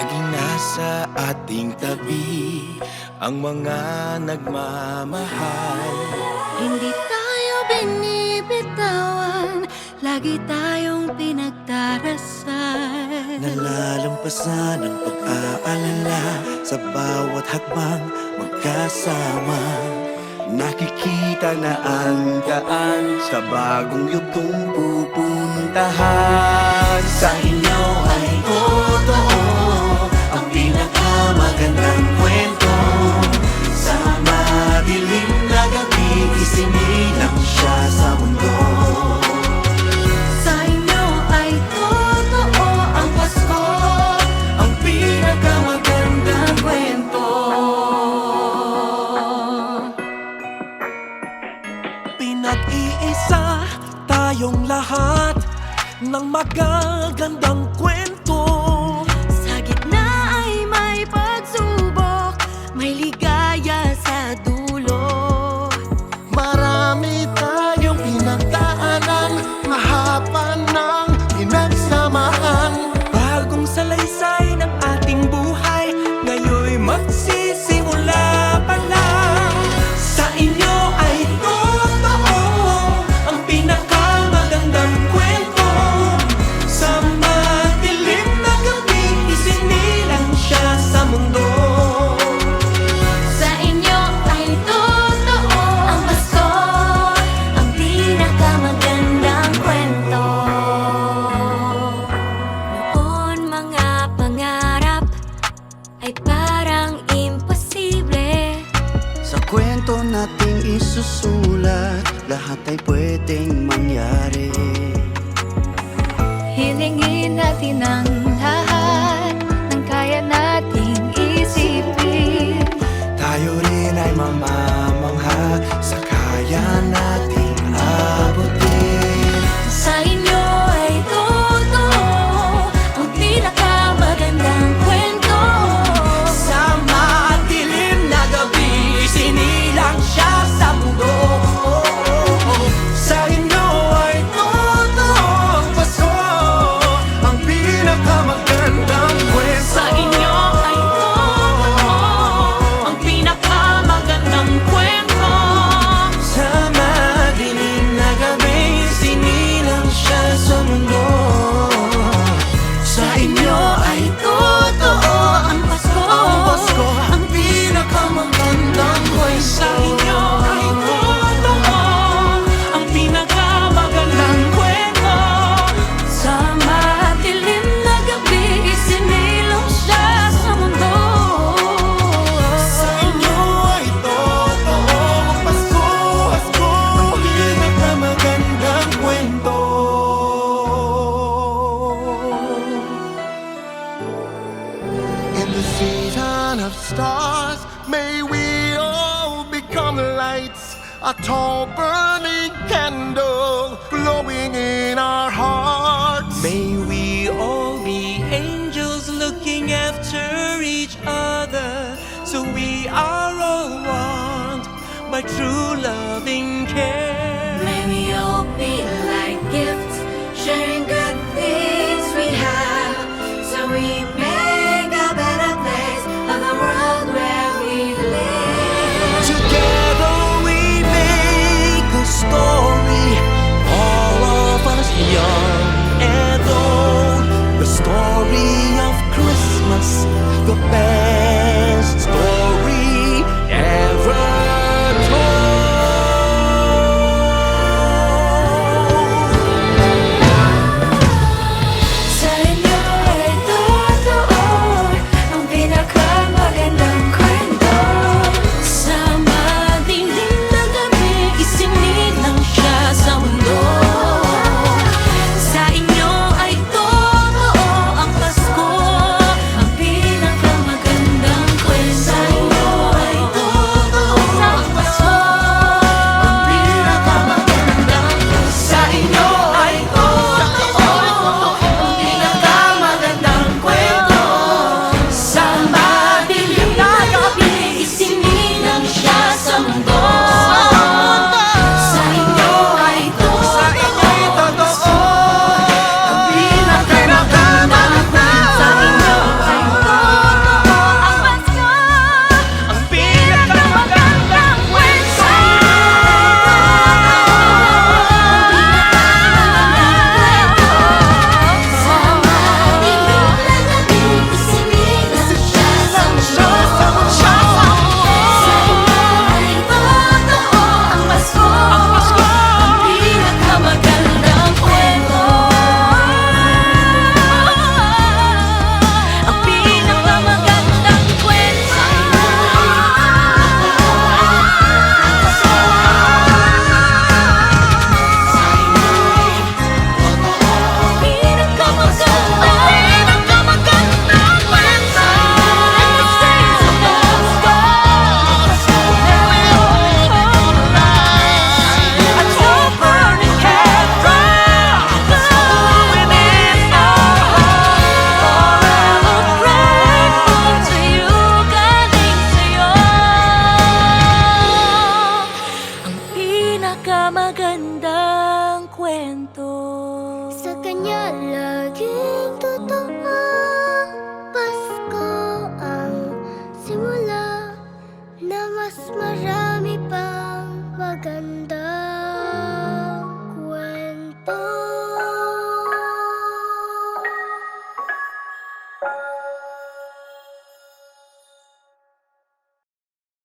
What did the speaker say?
Laging nasa ating tabi ang mga nagmamahal. Hindi tayo binibitawan, lagi tayong pinagdarasal. Nalalampasan ang pag-aalala sa bawat hakbang magkasama. Nakikita na ang daan sa bagong yugtong pupuntahan. Sa inyo ay totoo ang pinakamagandang kwento. Sa madilim na gabi, isinilang siya sa mundo. Sa inyo ay totoo ang Pasko, Ang pinakamagandang kwento. Pinag-iisa tayong lahat ng magagandang kwento. sa gitna ay may pagsubok, may ligaya sa dulo. Marami tayong pinagdaanan, mahaba ng pinagsamahan. Bagong salaysay ng ating buhay, ngayon'y magsisimula pa lang. Sa inyo ay totoo ang pinakamagandang kwento. Sa madilim na gabi, isinilang siya sa mundo. Sa inyo ay totoo ang Pasko, ang pinakamagandang kwento. Noon mga pangarap ay parang imposible. Sa kwento nating isusulat, lahat ay pwedeng mangyari. Hilingin natin ang lahat ng kaya nating isipin. Tayo rin ay mamamangha sa kaya nating abutin. Sa inyo ay totoo ang pinakamagandang kwento. Sa madilim na gabi, sinilang siya sa mundo. Sa inyo ay totoo ang Pasko, ang pinakamagandang kwento. Sa inyo ay totoo ang pinakamagandang kwento. Sa madilim na gabi, sinilang siya sa mundo. Sa inyo ay totoo ang Pasko, ang pinakamagandang kwento. Sa inyo ay totoo ang pinakamagandang kwento. Sa madilim na gabi, isinilong siya sa mundo. Sa inyo ay totoo ang Pasko, ang pinakamagandang kwento. In the season of stars, may we all become lights, a tall burning candle glowing in our hearts. May we all be angels looking after each other, so we are all one by true loving care.